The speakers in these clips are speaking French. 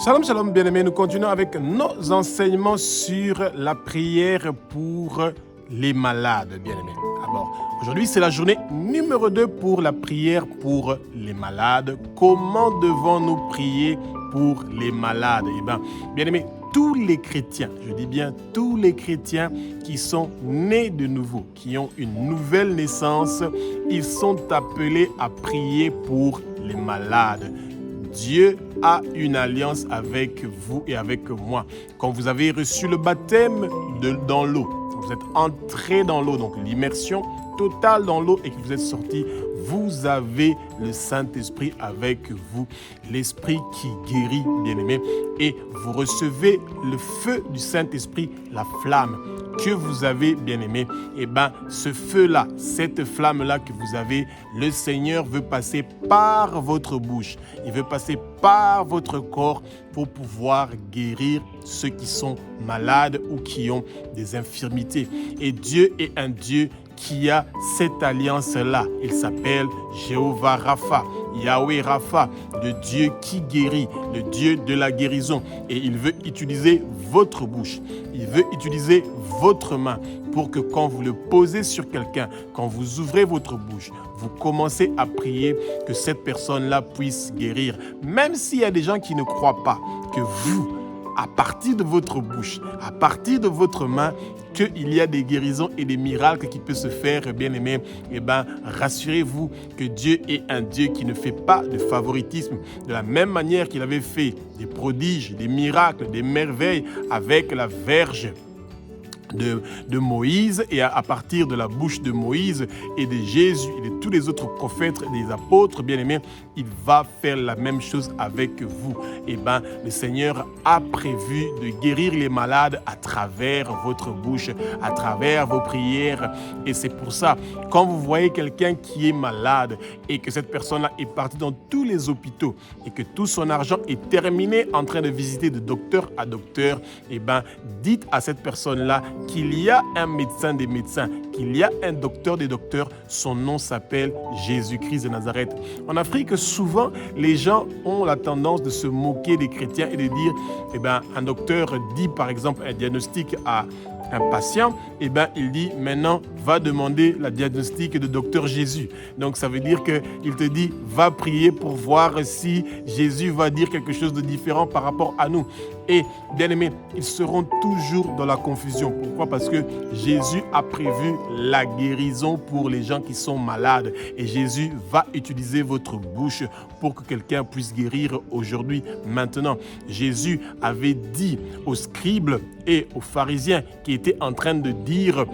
Shalom, shalom, bien-aimés. Nous continuons avec nos enseignements sur la prière pour les malades, bien-aimés. Alors, aujourd'hui, c'est la journée numéro 2 pour la prière pour les malades. Comment devons-nous prier pour les malades? Eh bien, bien-aimés, tous les chrétiens, je dis bien tous les chrétiens qui sont nés de nouveau, qui ont une nouvelle naissance, ils sont appelés à prier pour les malades. Dieu a une alliance avec vous et avec moi. Quand vous avez reçu le baptême dans l'eau, vous êtes entré dans l'eau, donc l'immersion totale dans l'eau et que vous êtes sorti, vous avez le Saint-Esprit avec vous, l'Esprit qui guérit, bien-aimé, et vous recevez le feu du Saint-Esprit, la flamme que vous avez, bien-aimé. Et bien, ce feu-là, cette flamme-là que vous avez, le Seigneur veut passer par votre bouche. Il veut passer par votre corps pour pouvoir guérir ceux qui sont malades ou qui ont des infirmités. Et Dieu est un Dieu qui a cette alliance-là. Il s'appelle Jéhovah Rapha, Yahweh Rapha, le Dieu qui guérit, le Dieu de la guérison. Et il veut utiliser votre bouche, il veut utiliser votre main pour que quand vous le posez sur quelqu'un, quand vous ouvrez votre bouche, vous commencez à prier que cette personne-là puisse guérir. Même s'il y a des gens qui ne croient pas que vous, à partir de votre bouche, à partir de votre main, qu'il y a des guérisons et des miracles qui peuvent se faire, bien-aimés, eh bien, rassurez-vous que Dieu est un Dieu qui ne fait pas de favoritisme. De la même manière qu'il avait fait des prodiges, des miracles, des merveilles avec la Vierge de Moïse, et à partir de la bouche de Moïse et de Jésus et de tous les autres prophètes, des apôtres, bien-aimés, il va faire la même chose avec vous. Et bien, le Seigneur a prévu de guérir les malades à travers votre bouche, à travers vos prières. Et c'est pour ça, quand vous voyez quelqu'un qui est malade et que cette personne-là est partie dans tous les hôpitaux et que tout son argent est terminé en train de visiter de docteur à docteur, et bien, dites à cette personne-là qu'il y a un médecin des médecins, qu'il y a un docteur des docteurs, son nom s'appelle Jésus-Christ de Nazareth. En Afrique, souvent, les gens ont la tendance de se moquer des chrétiens et de dire, eh bien, un docteur dit par exemple un diagnostic à un patient, eh bien, il dit maintenant, va demander la diagnostic de docteur Jésus. Donc, ça veut dire qu'il te dit, va prier pour voir si Jésus va dire quelque chose de différent par rapport à nous. Et, bien aimés, ils seront toujours dans la confusion. Pourquoi? Parce que Jésus a prévu la guérison pour les gens qui sont malades. Et Jésus va utiliser votre bouche pour que quelqu'un puisse guérir aujourd'hui, maintenant. Jésus avait dit aux scribes et aux pharisiens qui étaient en train de dire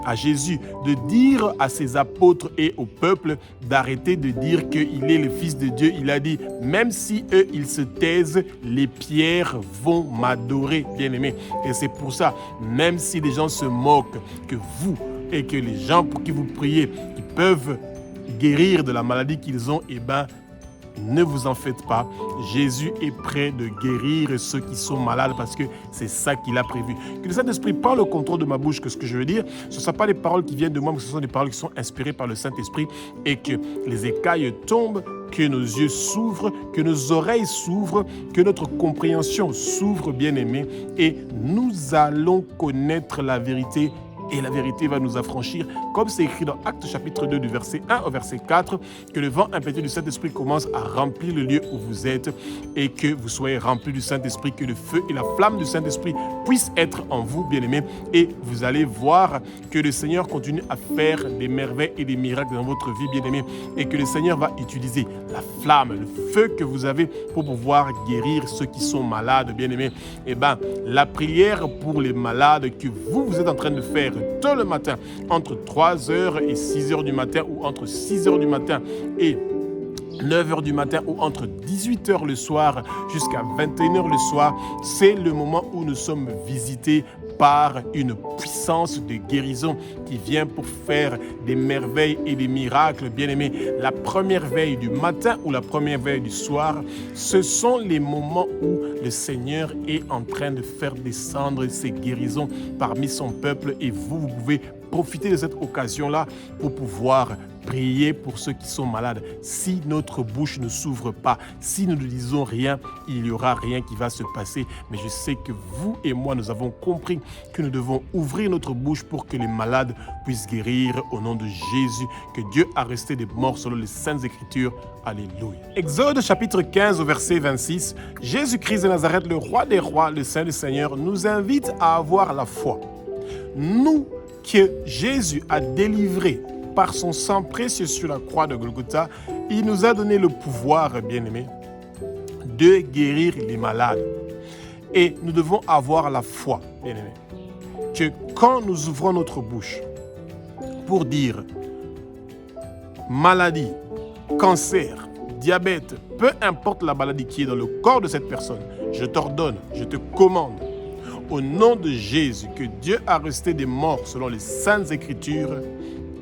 à Jésus, de dire à ses apôtres et au peuple d'arrêter de dire qu'il est le Fils de Dieu. Il a dit, même si eux, ils se taisent, les pierres vont m'adorer, bien-aimés. Et c'est pour ça, même si les gens se moquent, que vous et que les gens pour qui vous priez, ils peuvent guérir de la maladie qu'ils ont, eh bien, ne vous en faites pas. Jésus est prêt de guérir ceux qui sont malades parce que c'est ça qu'il a prévu. Que le Saint-Esprit prend le contrôle de ma bouche, que ce que je veux dire, ce ne sont pas des paroles qui viennent de moi, mais ce sont des paroles qui sont inspirées par le Saint-Esprit et que les écailles tombent, que nos yeux s'ouvrent, que nos oreilles s'ouvrent, que notre compréhension s'ouvre, bien-aimés, et nous allons connaître la vérité. Et la vérité va nous affranchir, comme c'est écrit dans Actes chapitre 2 du verset 1 au verset 4, que le vent impétueux du Saint-Esprit commence à remplir le lieu où vous êtes et que vous soyez remplis du Saint-Esprit, que le feu et la flamme du Saint-Esprit puissent être en vous, bien-aimés, et vous allez voir que le Seigneur continue à faire des merveilles et des miracles dans votre vie, bien-aimés, et que le Seigneur va utiliser la flamme, le feu que vous avez pour pouvoir guérir ceux qui sont malades, bien-aimés. Et bien, la prière pour les malades que vous êtes en train de faire tôt le matin, entre 3h et 6h du matin, ou entre 6h du matin et 9h du matin, ou entre 18h le soir jusqu'à 21h le soir, c'est le moment où nous sommes visités par une puissance de guérison qui vient pour faire des merveilles et des miracles, bien-aimés. La première veille du matin ou la première veille du soir, ce sont les moments où le Seigneur est en train de faire descendre ses guérisons parmi son peuple et vous pouvez profiter de cette occasion-là pour pouvoir prier pour ceux qui sont malades. Si notre bouche ne s'ouvre pas, si nous ne disons rien, il n'y aura rien qui va se passer. Mais je sais que vous et moi, nous avons compris que nous devons ouvrir notre bouche pour que les malades puissent guérir au nom de Jésus, que Dieu a resté des morts selon les Saintes Écritures. Alléluia. Exode chapitre 15 au verset 26, Jésus-Christ de Nazareth, le roi des rois, le Saint du Seigneur, nous invite à avoir la foi. Nous que Jésus a délivrés par son sang précieux sur la croix de Golgotha, il nous a donné le pouvoir, bien-aimés, de guérir les malades. Et nous devons avoir la foi, bien-aimés, que quand nous ouvrons notre bouche pour dire maladie, cancer, diabète, peu importe la maladie qui est dans le corps de cette personne, je t'ordonne, je te commande, au nom de Jésus, que Dieu a resté des morts selon les Saintes Écritures,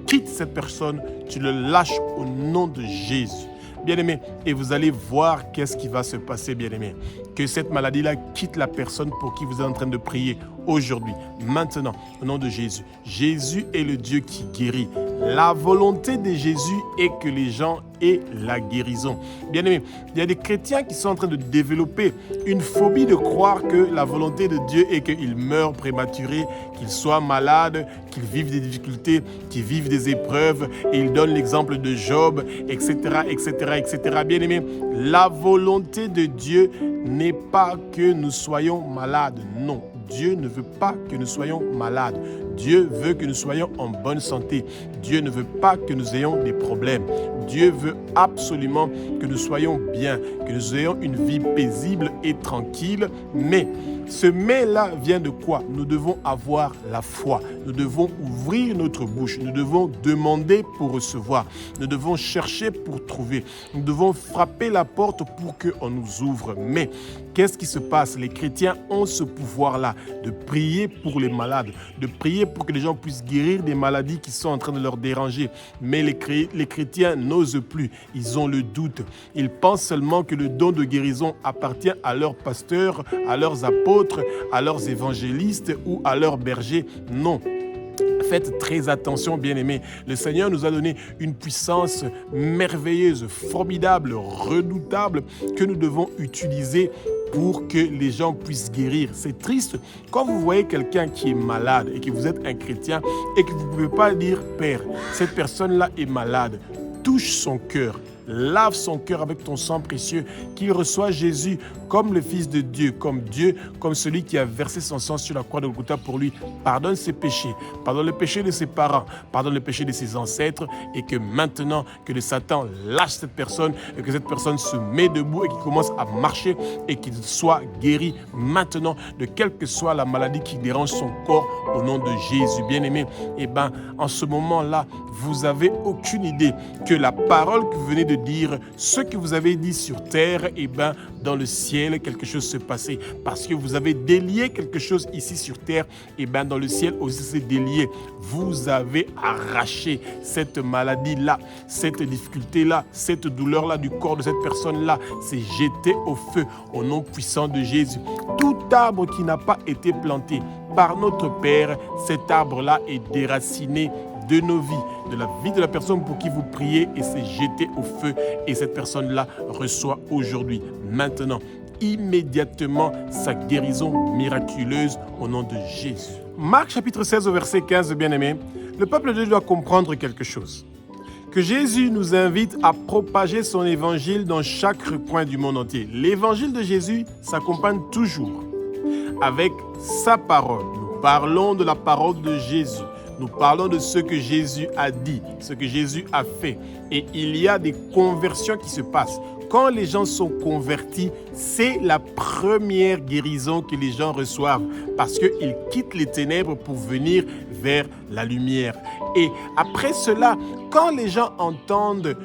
quitte cette personne, tu le lâches au nom de Jésus. Bien-aimé, et vous allez voir qu'est-ce qui va se passer, bien-aimé. Que cette maladie-là quitte la personne pour qui vous êtes en train de prier aujourd'hui, maintenant, au nom de Jésus. Jésus est le Dieu qui guérit. La volonté de Jésus est que les gens aient la guérison. Bien-aimé, il y a des chrétiens qui sont en train de développer une phobie de croire que la volonté de Dieu est qu'ils meurent prématurés, qu'ils soient malades, qu'ils vivent des difficultés, qu'ils vivent des épreuves, et ils donnent l'exemple de Job, etc., etc., etc. Bien-aimé, la volonté de Dieu n'est pas que nous soyons malades, non. Dieu ne veut pas que nous soyons malades. Dieu veut que nous soyons en bonne santé. Dieu ne veut pas que nous ayons des problèmes. Dieu veut absolument que nous soyons bien, que nous ayons une vie paisible et tranquille. Mais ce mais-là vient de quoi? Nous devons avoir la foi. Nous devons ouvrir notre bouche. Nous devons demander pour recevoir. Nous devons chercher pour trouver. Nous devons frapper la porte pour qu'on nous ouvre. Mais qu'est-ce qui se passe? Les chrétiens ont ce pouvoir-là de prier pour les malades, de prier pour que les gens puissent guérir des maladies qui sont en train de leur déranger. Mais les chrétiens n'osent plus. Ils ont le doute. Ils pensent seulement que le don de guérison appartient à leurs pasteurs, à leurs apôtres, à leurs évangélistes ou à leurs bergers. Non. Faites très attention, bien-aimés. Le Seigneur nous a donné une puissance merveilleuse, formidable, redoutable, que nous devons utiliser pour que les gens puissent guérir. C'est triste quand vous voyez quelqu'un qui est malade et que vous êtes un chrétien et que vous ne pouvez pas dire « Père, cette personne-là est malade ». Touche son cœur. Lave son cœur avec ton sang précieux, qu'il reçoit Jésus comme le Fils de Dieu, comme celui qui a versé son sang sur la croix de Golgotha pour lui. Pardonne ses péchés, pardonne le péché de ses parents, pardonne le péché de ses ancêtres, et que maintenant que le Satan lâche cette personne et que cette personne se met debout et qu'il commence à marcher et qu'il soit guéri maintenant de quelle que soit la maladie qui dérange son corps au nom de Jésus. Bien-aimé, en ce moment-là, vous n'avez aucune idée que la parole que vous venez de dire, ce que vous avez dit sur terre, dans le ciel, quelque chose se passait. Parce que vous avez délié quelque chose ici sur terre, dans le ciel aussi c'est délié. Vous avez arraché cette maladie-là, cette difficulté-là, cette douleur-là du corps de cette personne-là. C'est jeté au feu au nom puissant de Jésus. Tout arbre qui n'a pas été planté par notre Père, cet arbre-là est déraciné de nos vies, de la vie de la personne pour qui vous priez, et c'est jeté au feu, et cette personne-là reçoit aujourd'hui, maintenant, immédiatement sa guérison miraculeuse au nom de Jésus. Marc chapitre 16 au verset 15, bien-aimés, le peuple de Dieu doit comprendre quelque chose. Que Jésus nous invite à propager son évangile dans chaque recoin du monde entier. L'évangile de Jésus s'accompagne toujours avec sa parole. Nous parlons de la parole de Jésus. Nous parlons de ce que Jésus a dit, ce que Jésus a fait. Et il y a des conversions qui se passent. Quand les gens sont convertis, c'est la première guérison que les gens reçoivent parce qu'ils quittent les ténèbres pour venir vers la lumière. Et après cela, quand les gens entendent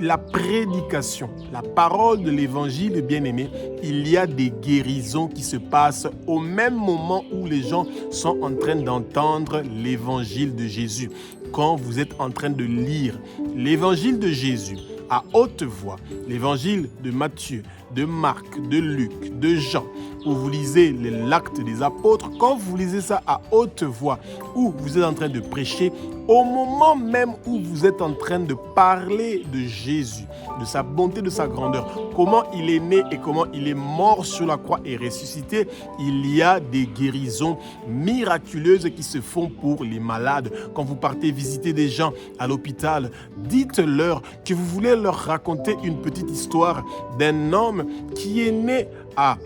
la prédication, la parole de l'évangile, bien-aimé, il y a des guérisons qui se passent au même moment où les gens sont en train d'entendre l'évangile de Jésus. Quand vous êtes en train de lire l'évangile de Jésus, à haute voix l'évangile de Matthieu, de Marc, de Luc, de Jean, où vous lisez l'acte des apôtres, quand vous lisez ça à haute voix, où vous êtes en train de prêcher, au moment même où vous êtes en train de parler de Jésus, de sa bonté, de sa grandeur, comment il est né et comment il est mort sur la croix et ressuscité, il y a des guérisons miraculeuses qui se font pour les malades. Quand vous partez visiter des gens à l'hôpital, dites-leur que vous voulez leur raconter une petite histoire d'un homme qui est né à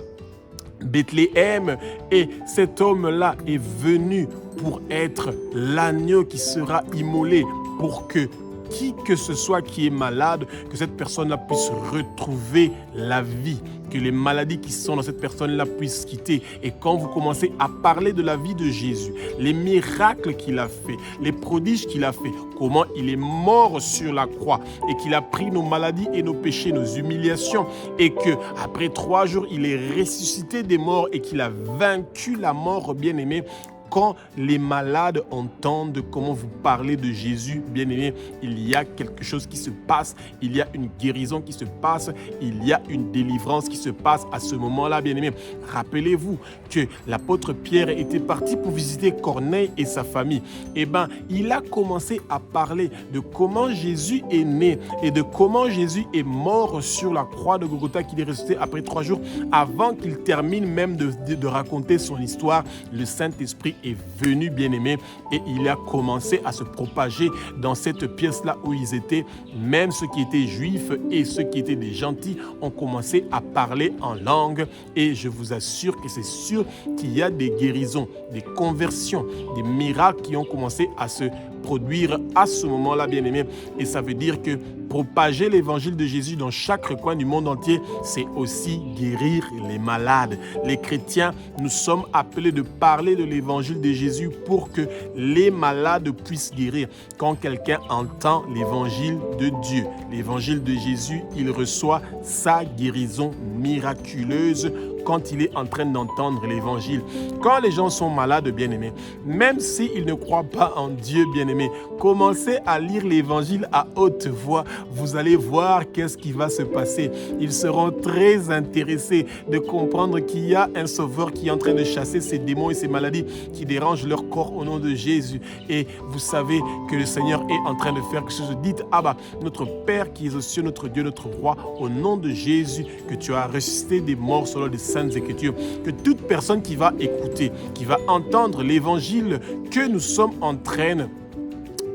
Bethléem et cet homme-là est venu pour être l'agneau qui sera immolé pour que qui que ce soit qui est malade, que cette personne-là puisse retrouver la vie, que les maladies qui sont dans cette personne-là puissent quitter. Et quand vous commencez à parler de la vie de Jésus, les miracles qu'il a fait, les prodiges qu'il a fait, comment il est mort sur la croix et qu'il a pris nos maladies et nos péchés, nos humiliations, et que après 3 jours, il est ressuscité des morts et qu'il a vaincu la mort, bien-aimé. Quand les malades entendent comment vous parlez de Jésus, bien-aimé, il y a quelque chose qui se passe, il y a une guérison qui se passe, il y a une délivrance qui se passe à ce moment-là, bien-aimé. Rappelez-vous que l'apôtre Pierre était parti pour visiter Corneille et sa famille. Eh bien, il a commencé à parler de comment Jésus est né et de comment Jésus est mort sur la croix de Golgotha, qu'il est ressuscité après 3 jours. Avant qu'il termine même de raconter son histoire, le Saint-Esprit est venu, bien-aimé, et il a commencé à se propager dans cette pièce-là où ils étaient. Même ceux qui étaient juifs et ceux qui étaient des gentils ont commencé à parler en langue. Et je vous assure que c'est sûr qu'il y a des guérisons, des conversions, des miracles qui ont commencé à se produire à ce moment-là, bien-aimé. Et ça veut dire que propager l'évangile de Jésus dans chaque coin du monde entier, c'est aussi guérir les malades. Les chrétiens, nous sommes appelés de parler de l'évangile de Jésus pour que les malades puissent guérir. Quand quelqu'un entend l'évangile de Dieu, l'évangile de Jésus, il reçoit sa guérison miraculeuse quand il est en train d'entendre l'évangile. Quand les gens sont malades, bien-aimés, même s'ils ne croient pas en Dieu, bien-aimés, commencez à lire l'évangile à haute voix. Vous allez voir qu'est-ce qui va se passer. Ils seront très intéressés de comprendre qu'il y a un sauveur qui est en train de chasser ces démons et ces maladies qui dérangent leur corps au nom de Jésus. Et vous savez que le Seigneur est en train de faire quelque chose. Dites, Abba, notre Père qui est aux cieux, notre Dieu, notre Roi, au nom de Jésus, que tu as ressuscité des morts selon les Saintes Écritures, que toute personne qui va écouter, qui va entendre l'évangile que nous sommes en train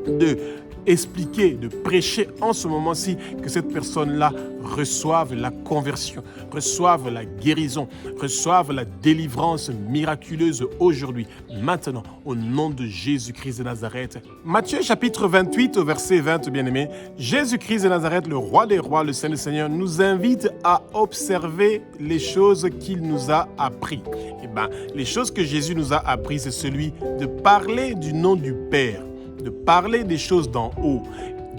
de expliquer, de prêcher en ce moment-ci, que cette personne-là reçoive la conversion, reçoive la guérison, reçoive la délivrance miraculeuse aujourd'hui, maintenant, au nom de Jésus-Christ de Nazareth. Matthieu chapitre 28 au verset 20, bien-aimé, Jésus-Christ de Nazareth, le roi des rois, le Saint du Seigneur, nous invite à observer les choses qu'il nous a appris. Eh bien, les choses que Jésus nous a appris, c'est celui de parler du nom du Père, de parler des choses d'en haut,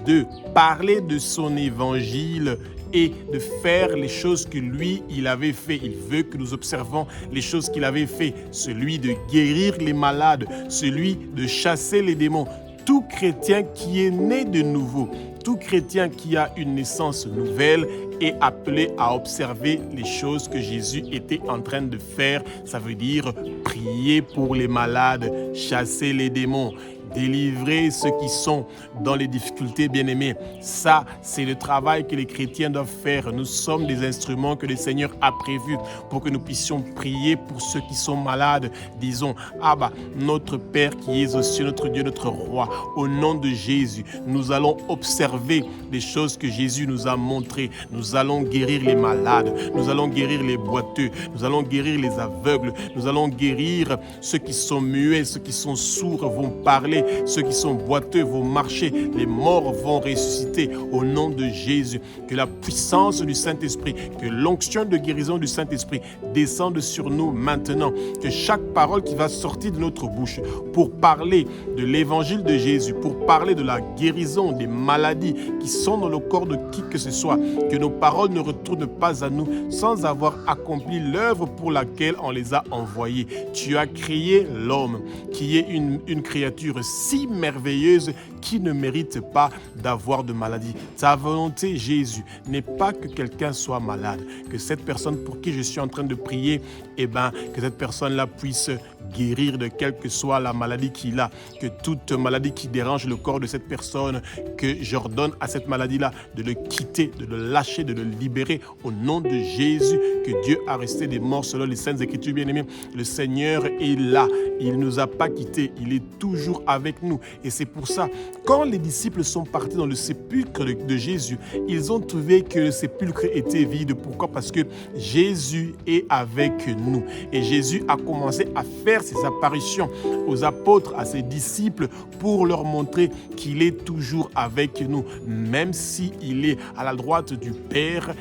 de parler de son évangile et de faire les choses que lui, il avait fait. Il veut que nous observons les choses qu'il avait fait, celui de guérir les malades, celui de chasser les démons. Tout chrétien qui est né de nouveau, tout chrétien qui a une naissance nouvelle est appelé à observer les choses que Jésus était en train de faire. Ça veut dire prier pour les malades, chasser les démons, délivrer ceux qui sont dans les difficultés, bien-aimés. Ça, c'est le travail que les chrétiens doivent faire. Nous sommes des instruments que le Seigneur a prévus pour que nous puissions prier pour ceux qui sont malades. Disons, Abba, notre Père qui est aux cieux, notre Dieu, notre Roi, au nom de Jésus, nous allons observer les choses que Jésus nous a montrées. Nous allons guérir les malades, nous allons guérir les boiteux, nous allons guérir les aveugles, nous allons guérir ceux qui sont muets, ceux qui sont sourds vont parler, ceux qui sont boiteux vont marcher, les morts vont ressusciter au nom de Jésus. Que la puissance du Saint-Esprit, que l'onction de guérison du Saint-Esprit descende sur nous maintenant. Que chaque parole qui va sortir de notre bouche pour parler de l'évangile de Jésus, pour parler de la guérison des maladies qui sont dans le corps de qui que ce soit, que nos paroles ne retournent pas à nous sans avoir accompli l'œuvre pour laquelle on les a envoyées. Tu as créé l'homme qui est une créature si merveilleuse qui ne mérite pas d'avoir de maladie. Ta volonté, Jésus, n'est pas que quelqu'un soit malade, que cette personne pour qui je suis en train de prier, que cette personne-là puisse guérir de quelle que soit la maladie qu'il a, que toute maladie qui dérange le corps de cette personne, que j'ordonne à cette maladie-là de le quitter, de le lâcher, de le libérer au nom de Jésus, que Dieu a resté des morts selon les Saintes Écritures, bien-aimés. Le Seigneur est là, il ne nous a pas quittés, il est toujours avec nous. Et c'est pour ça, quand les disciples sont partis dans le sépulcre de Jésus, ils ont trouvé que le sépulcre était vide. Pourquoi? Parce que Jésus est avec nous. Et Jésus a commencé à faire ses apparitions aux apôtres, à ses disciples, pour leur montrer qu'il est toujours avec nous. Même s'il est à la droite du Père,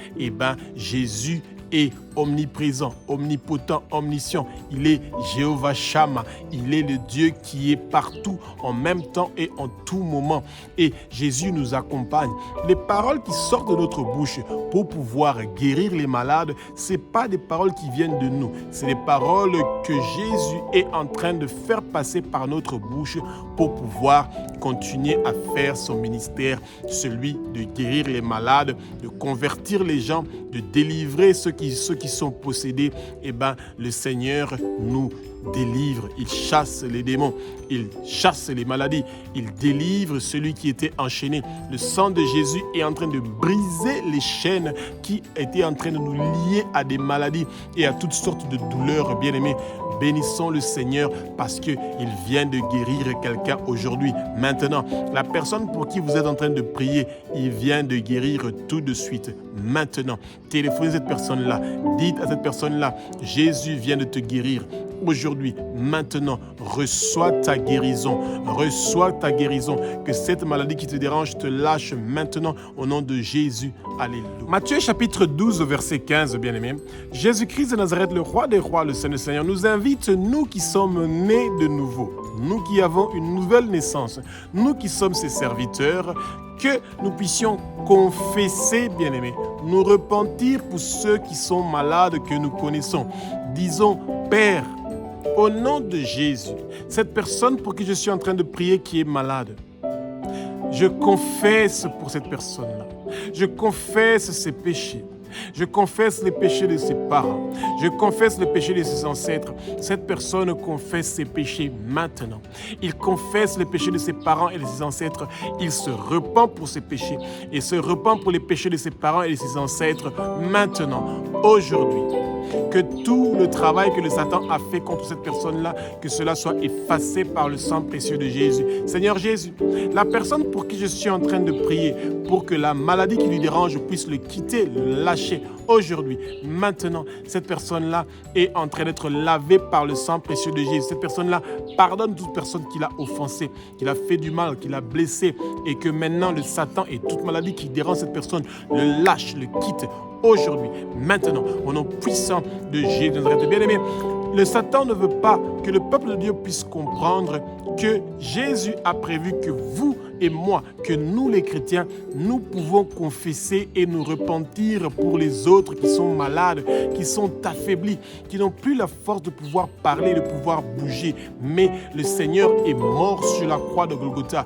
Jésus est omniprésent, omnipotent, omniscient. Il est Jéhovah Shammah. Il est le Dieu qui est partout, en même temps et en tout moment. Et Jésus nous accompagne. Les paroles qui sortent de notre bouche pour pouvoir guérir les malades, ce n'est pas des paroles qui viennent de nous. C'est des paroles que Jésus est en train de faire passer par notre bouche pour pouvoir continuer à faire son ministère, celui de guérir les malades, de convertir les gens, de délivrer ceux qui sont possédés. Le Seigneur nous délivre, il chasse les démons, il chasse les maladies, il délivre celui qui était enchaîné. Le sang de Jésus est en train de briser les chaînes qui étaient en train de nous lier à des maladies et à toutes sortes de douleurs, bien-aimés. Bénissons le Seigneur parce qu'il vient de guérir quelqu'un aujourd'hui. Maintenant, la personne pour qui vous êtes en train de prier, il vient de guérir tout de suite. Maintenant, téléphonez cette personne-là. Dites à cette personne-là, Jésus vient de te guérir. Aujourd'hui, maintenant, reçois ta guérison. Reçois ta guérison. Que cette maladie qui te dérange te lâche maintenant au nom de Jésus. Alléluia. Matthieu chapitre 12, verset 15, bien-aimés. Jésus-Christ de Nazareth, le roi des rois, le Saint du Seigneur, nous invite, nous qui sommes nés de nouveau, nous qui avons une nouvelle naissance, nous qui sommes ses serviteurs, que nous puissions confesser, bien-aimés, nous repentir pour ceux qui sont malades que nous connaissons. Disons, Père, au nom de Jésus, cette personne pour qui je suis en train de prier qui est malade, je confesse pour cette personne-là. Je confesse ses péchés. Je confesse les péchés de ses parents. Je confesse les péchés de ses ancêtres. Cette personne confesse ses péchés maintenant. Il confesse les péchés de ses parents et de ses ancêtres. Il se repent pour ses péchés. Il se repent pour les péchés de ses parents et de ses ancêtres maintenant, aujourd'hui. Que tout le travail que le Satan a fait contre cette personne-là, que cela soit effacé par le sang précieux de Jésus. Seigneur Jésus, la personne pour qui je suis en train de prier, pour que la maladie qui lui dérange puisse le quitter, le lâcher aujourd'hui, maintenant, cette personne-là est en train d'être lavée par le sang précieux de Jésus. Cette personne-là pardonne toute personne qui l'a offensé, qui l'a fait du mal, qui l'a blessé, et que maintenant le Satan et toute maladie qui dérange cette personne le lâche, le quitte aujourd'hui, maintenant, au nom puissant de Jésus de Nazareth. Bien-aimé, le Satan ne veut pas que le peuple de Dieu puisse comprendre que Jésus a prévu que vous et moi, que nous les chrétiens, nous pouvons confesser et nous repentir pour les autres qui sont malades, qui sont affaiblis, qui n'ont plus la force de pouvoir parler, de pouvoir bouger. Mais le Seigneur est mort sur la croix de Golgotha.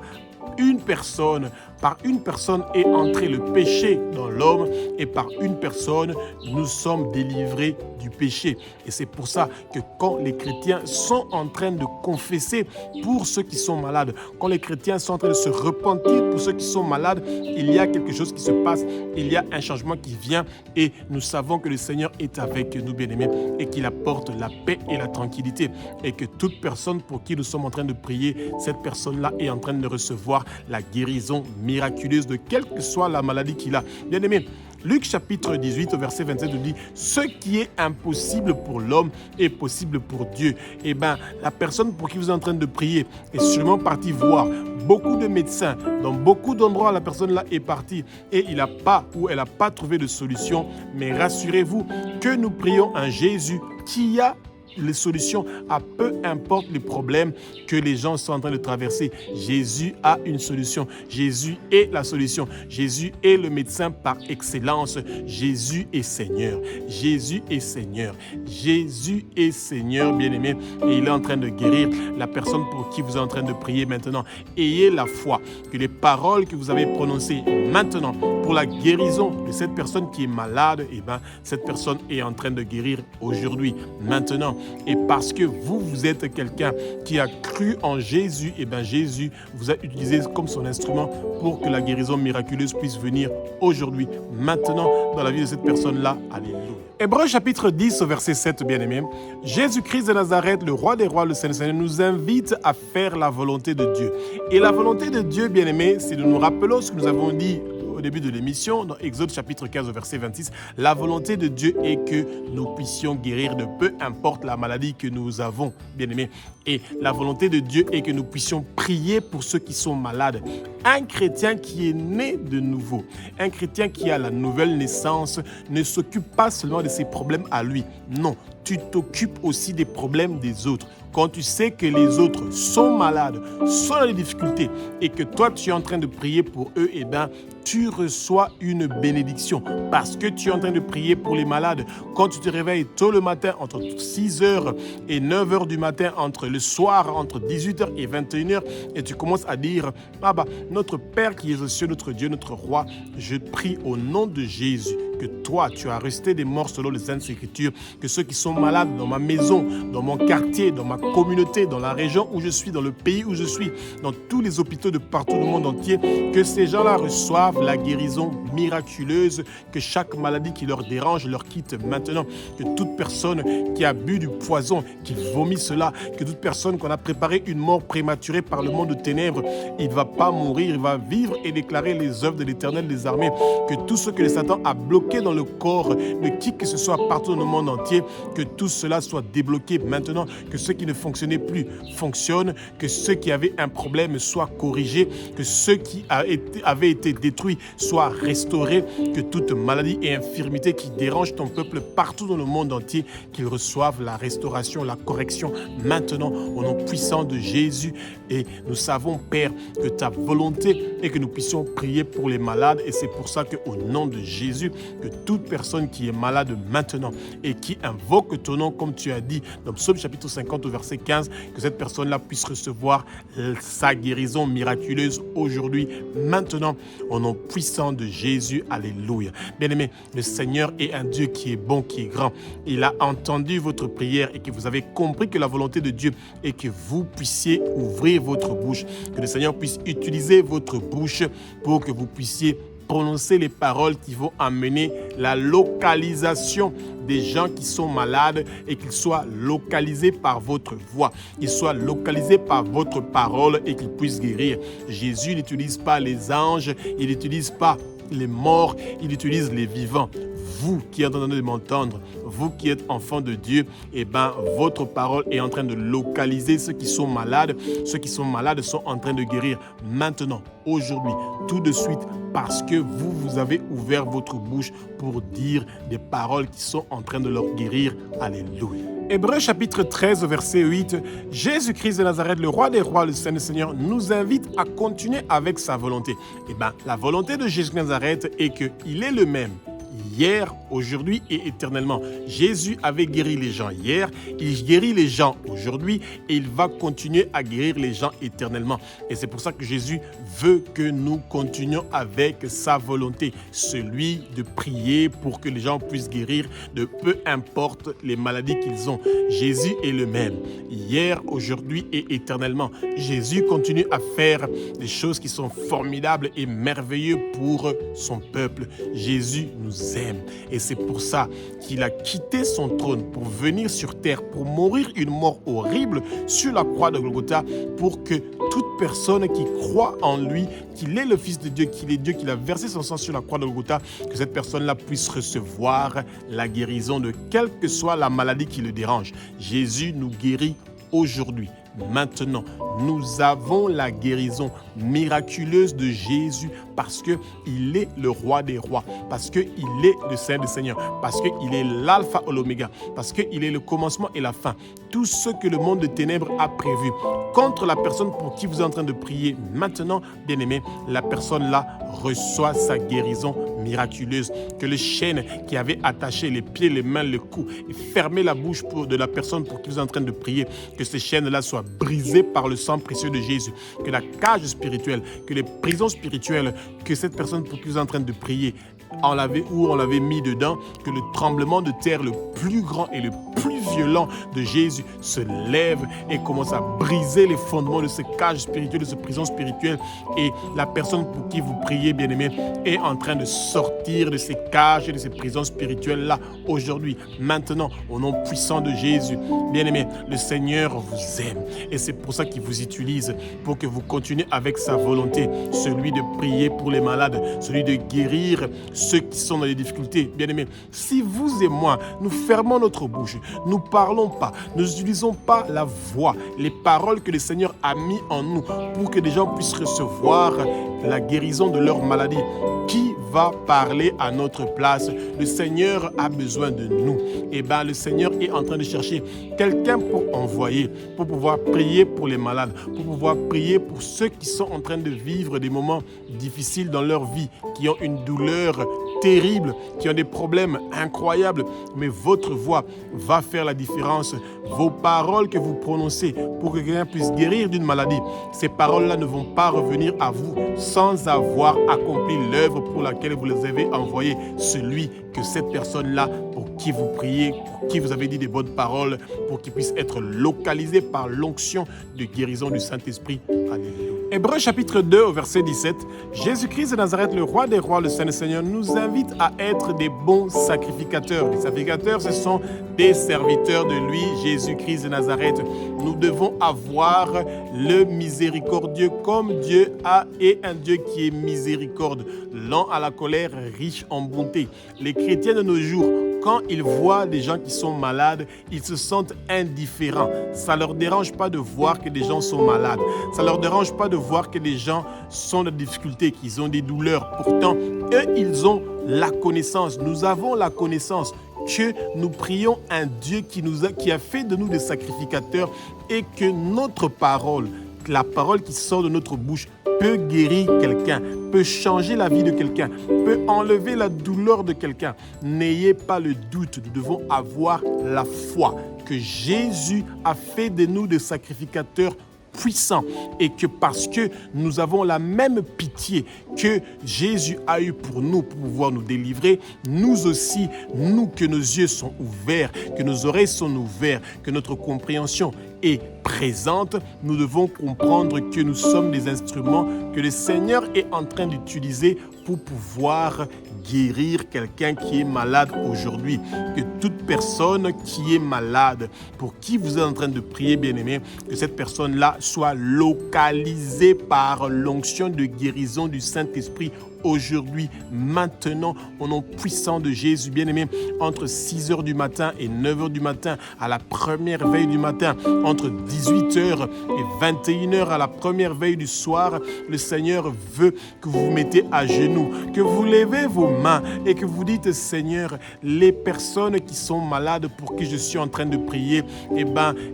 Par une personne est entré le péché dans l'homme et par une personne, nous sommes délivrés du péché. Et c'est pour ça que quand les chrétiens sont en train de confesser pour ceux qui sont malades, quand les chrétiens sont en train de se repentir pour ceux qui sont malades, il y a quelque chose qui se passe, il y a un changement qui vient et nous savons que le Seigneur est avec nous, bien-aimés, et qu'il apporte la paix et la tranquillité. Et que toute personne pour qui nous sommes en train de prier, cette personne-là est en train de recevoir la guérison miraculeuse de quelle que soit la maladie qu'il a. Bien-aimé, Luc chapitre 18 au verset 27 nous dit « Ce qui est impossible pour l'homme est possible pour Dieu ». Eh bien, la personne pour qui vous êtes en train de prier est sûrement partie voir beaucoup de médecins. Dans beaucoup d'endroits, la personne là est partie et il n'a pas ou elle n'a pas trouvé de solution. Mais rassurez-vous que nous prions un Jésus qui a les solutions à peu importe les problèmes que les gens sont en train de traverser. Jésus a une solution. Jésus est la solution. Jésus est le médecin par excellence. Jésus est Seigneur. Jésus est Seigneur. Jésus est Seigneur, bien-aimé, et il est en train de guérir la personne pour qui vous êtes en train de prier maintenant. Ayez la foi que les paroles que vous avez prononcées maintenant pour la guérison de cette personne qui est malade, cette personne est en train de guérir aujourd'hui, maintenant. Et parce que vous êtes quelqu'un qui a cru en Jésus, Jésus vous a utilisé comme son instrument pour que la guérison miraculeuse puisse venir aujourd'hui, maintenant, dans la vie de cette personne-là. Alléluia. Hébreux chapitre 10, verset 7, bien-aimés. Jésus-Christ de Nazareth, le roi des rois, le Seigneur, nous invite à faire la volonté de Dieu. Et la volonté de Dieu, bien-aimés, c'est de nous rappeler ce que nous avons dit au début de l'émission, dans Exode chapitre 15, verset 26, la volonté de Dieu est que nous puissions guérir de peu importe la maladie que nous avons, bien-aimés. Et la volonté de Dieu est que nous puissions prier pour ceux qui sont malades. Un chrétien qui est né de nouveau, un chrétien qui a la nouvelle naissance, ne s'occupe pas seulement de ses problèmes à lui. Non, tu t'occupes aussi des problèmes des autres. Quand tu sais que les autres sont malades, sont dans des difficultés et que toi, tu es en train de prier pour eux, tu reçois une bénédiction parce que tu es en train de prier pour les malades. Quand tu te réveilles tôt le matin, entre 6h et 9h du matin, entre le soir, entre 18h et 21h, et tu commences à dire, notre Père qui est aux cieux, notre Dieu, notre Roi, je prie au nom de Jésus que toi, tu as resté des morts selon les Saintes Écritures, que ceux qui sont malades dans ma maison, dans mon quartier, dans ma communauté, dans la région où je suis, dans le pays où je suis, dans tous les hôpitaux de partout dans le monde entier, que ces gens-là reçoivent la guérison miraculeuse, que chaque maladie qui leur dérange leur quitte maintenant, que toute personne qui a bu du poison, qui vomit cela, que toute personne qu'on a préparé une mort prématurée par le monde de ténèbres, il ne va pas mourir, il va vivre et déclarer les œuvres de l'Éternel des armées, que tout ce que le Satan a bloqué dans le corps de qui que ce soit partout dans le monde entier, que tout cela soit débloqué maintenant, que ce qui ne fonctionnait plus fonctionne, que ceux qui avaient un problème soient corrigés, que ceux qui avaient été détruits soient restaurés, que toute maladie et infirmité qui dérange ton peuple partout dans le monde entier, qu'ils reçoivent la restauration, la correction maintenant au nom puissant de Jésus. Et nous savons, Père, que ta volonté est que nous puissions prier pour les malades, et c'est pour ça qu'au nom de Jésus, que toute personne qui est malade maintenant et qui invoque ton nom, comme tu as dit dans Psaume chapitre 50 au verset 15, que cette personne-là puisse recevoir sa guérison miraculeuse aujourd'hui, maintenant, au nom puissant de Jésus. Alléluia. Bien-aimés, le Seigneur est un Dieu qui est bon, qui est grand. Il a entendu votre prière et que vous avez compris que la volonté de Dieu est que vous puissiez ouvrir votre bouche, que le Seigneur puisse utiliser votre bouche pour que vous puissiez prononcer les paroles qui vont amener la localisation des gens qui sont malades et qu'ils soient localisés par votre voix, qu'ils soient localisés par votre parole et qu'ils puissent guérir. Jésus n'utilise pas les anges, il n'utilise pas les morts, il utilise les vivants. Vous qui êtes en train de m'entendre, vous qui êtes enfants de Dieu, votre parole est en train de localiser ceux qui sont malades. Ceux qui sont malades sont en train de guérir maintenant, aujourd'hui, tout de suite, parce que vous avez ouvert votre bouche pour dire des paroles qui sont en train de leur guérir. Alléluia. Hébreux chapitre 13, verset 8, Jésus-Christ de Nazareth, le roi des rois, le Seigneur, nous invite à continuer avec sa volonté. La volonté de Jésus de Nazareth est qu'il est le même hier, aujourd'hui et éternellement. Jésus avait guéri les gens hier, il guérit les gens aujourd'hui et il va continuer à guérir les gens éternellement. Et c'est pour ça que Jésus veut que nous continuions avec sa volonté, celui de prier pour que les gens puissent guérir de peu importe les maladies qu'ils ont. Jésus est le même, hier, aujourd'hui et éternellement. Jésus continue à faire des choses qui sont formidables et merveilleuses pour son peuple. Jésus nous aime. Et c'est pour ça qu'il a quitté son trône pour venir sur terre, pour mourir une mort horrible sur la croix de Golgotha, pour que toute personne qui croit en lui, qu'il est le Fils de Dieu, qu'il est Dieu, qu'il a versé son sang sur la croix de Golgotha, que cette personne-là puisse recevoir la guérison de quelle que soit la maladie qui le dérange. Jésus nous guérit aujourd'hui, maintenant. Nous avons la guérison miraculeuse de Jésus parce qu'il est le roi des rois, parce qu'il est le Seigneur des seigneurs, parce qu'il est l'alpha et l'oméga, parce qu'il est le commencement et la fin. Tout ce que le monde de ténèbres a prévu contre la personne pour qui vous êtes en train de prier maintenant, bien-aimé, la personne là reçoit sa guérison miraculeuse. Que les chaînes qui avaient attaché les pieds, les mains, le cou et fermé la bouche de la personne pour qui vous êtes en train de prier, que ces chaînes-là soient brisées par le sang précieux de Jésus. Que la cage spirituelle, que les prisons spirituelles, que cette personne pour qui vous êtes en train de prier, on l'avait mis dedans, que le tremblement de terre le plus grand et le plus violent de Jésus se lève et commence à briser les fondements de ces cages spirituelles, de ces prisons spirituelles, et la personne pour qui vous priez, bien-aimé, est en train de sortir de ces cages et de ces prisons spirituelles-là aujourd'hui, maintenant, au nom puissant de Jésus. Bien-aimé, le Seigneur vous aime et c'est pour ça qu'il vous utilise pour que vous continuez avec sa volonté, celui de prier pour les malades, celui de guérir ceux qui sont dans les difficultés. Bien-aimés, si vous et moi, nous fermons notre bouche, nous ne parlons pas, nous n'utilisons pas la voix, les paroles que le Seigneur a mis en nous pour que les gens puissent recevoir la guérison de leur maladie, qui va parler à notre place? Le Seigneur a besoin de nous. Et bien, le Seigneur est en train de chercher quelqu'un pour envoyer, pour pouvoir prier pour les malades, pour pouvoir prier pour ceux qui sont en train de vivre des moments difficiles dans leur vie, qui ont une douleur terrible, qui ont des problèmes incroyables. Mais votre voix va faire la différence. Vos paroles que vous prononcez pour que quelqu'un puisse guérir d'une maladie, ces paroles-là ne vont pas revenir à vous sans avoir accompli l'œuvre pour laquelle vous les avez envoyées. Celui que cette personne-là, pour qui vous priez, pour qui vous avez dit des bonnes paroles, pour qu'il puisse être localisé par l'onction de guérison du Saint-Esprit. Alléluia. Hébreux chapitre 2 au verset 17, Jésus-Christ de Nazareth, le roi des rois, le Saint-Seigneur, nous invite à être des bons sacrificateurs. Les sacrificateurs, ce sont des serviteurs de lui, Jésus-Christ de Nazareth. Nous devons avoir le miséricordieux comme Dieu est un Dieu qui est miséricorde, lent à la colère, riche en bonté. Les chrétiens de nos jours, quand ils voient des gens qui sont malades, ils se sentent indifférents. Ça ne leur dérange pas de voir que des gens sont malades. Ça ne leur dérange pas de voir que des gens sont dans des difficultés, qu'ils ont des douleurs. Pourtant, eux, ils ont la connaissance. Nous avons la connaissance que nous prions un Dieu qui a fait de nous des sacrificateurs et que notre parole, la parole qui sort de notre bouche, peut guérir quelqu'un, peut changer la vie de quelqu'un, peut enlever la douleur de quelqu'un. N'ayez pas le doute, nous devons avoir la foi que Jésus a fait de nous des sacrificateurs puissants et que parce que nous avons la même pitié que Jésus a eu pour nous pour pouvoir nous délivrer, nous aussi, nous que nos yeux sont ouverts, que nos oreilles sont ouvertes, que notre compréhension est présente, nous devons comprendre que nous sommes des instruments que le Seigneur est en train d'utiliser pour pouvoir guérir quelqu'un qui est malade aujourd'hui. Que toute personne qui est malade, pour qui vous êtes en train de prier, bien-aimé, que cette personne-là soit localisée par l'onction de guérison du Saint-Esprit aujourd'hui, maintenant, au nom puissant de Jésus, bien-aimé, entre 6h du matin et 9h du matin, à la première veille du matin, entre 18h et 21h, à la première veille du soir, le Seigneur veut que vous vous mettez à genoux, que vous levez vos mains et que vous dites, Seigneur, les personnes qui sont malades pour qui je suis en train de prier,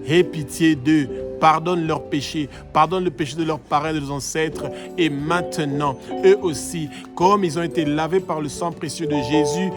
aie pitié d'eux. Pardonne leurs péchés, pardonne le péché de leurs parents et de leurs ancêtres. Et maintenant, eux aussi, comme ils ont été lavés par le sang précieux de Jésus,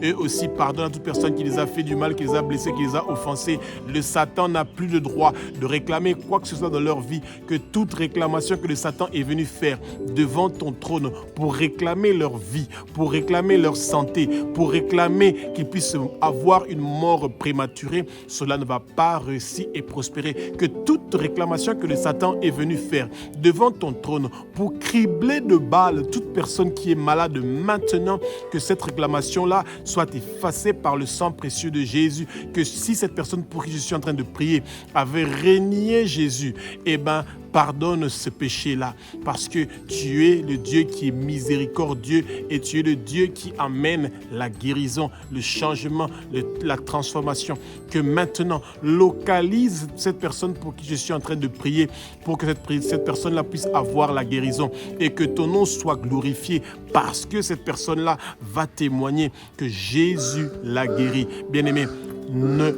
eux aussi pardonnent à toute personne qui les a fait du mal, qui les a blessés, qui les a offensés. Le Satan n'a plus le droit de réclamer quoi que ce soit dans leur vie, que toute réclamation que le Satan est venu faire devant ton trône pour réclamer leur vie, pour réclamer leur santé, pour réclamer qu'ils puissent avoir une mort prématurée, cela ne va pas réussir et prospérer. Que toute réclamation que le Satan est venu faire devant ton trône pour cribler de balles toute personne qui est malade maintenant, que cette réclamation-là soit effacée par le sang précieux de Jésus, que si cette personne pour qui je suis en train de prier avait renié Jésus, pardonne ce péché-là, parce que tu es le Dieu qui est miséricordieux et tu es le Dieu qui amène la guérison, le changement, la transformation. Que maintenant, localise cette personne pour qui je suis en train de prier, pour que cette personne-là puisse avoir la guérison et que ton nom soit glorifié parce que cette personne-là va témoigner que Jésus l'a guéri. Bien-aimé, ne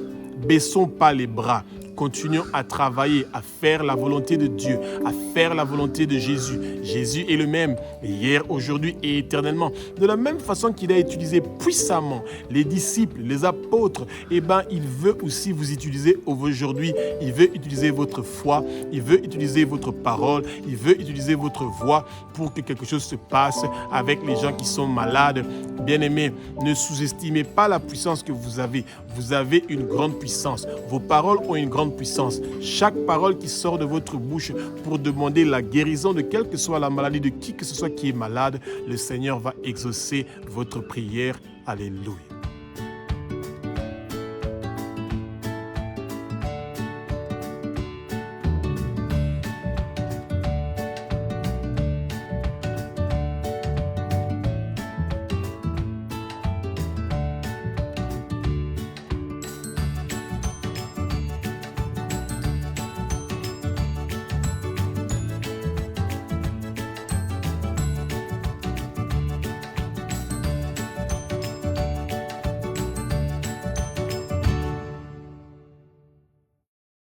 baissons pas les bras. Continuons à travailler, à faire la volonté de Dieu, à faire la volonté de Jésus. Jésus est le même, hier, aujourd'hui et éternellement. De la même façon qu'il a utilisé puissamment les disciples, les apôtres, il veut aussi vous utiliser aujourd'hui. Il veut utiliser votre foi, il veut utiliser votre parole, il veut utiliser votre voix pour que quelque chose se passe avec les gens qui sont malades. Bien-aimés, ne sous-estimez pas la puissance que vous avez. Vous avez une grande puissance. Vos paroles ont une grande puissance. Chaque parole qui sort de votre bouche pour demander la guérison de quelle que soit la maladie de qui que ce soit qui est malade, le Seigneur va exaucer votre prière. Alléluia.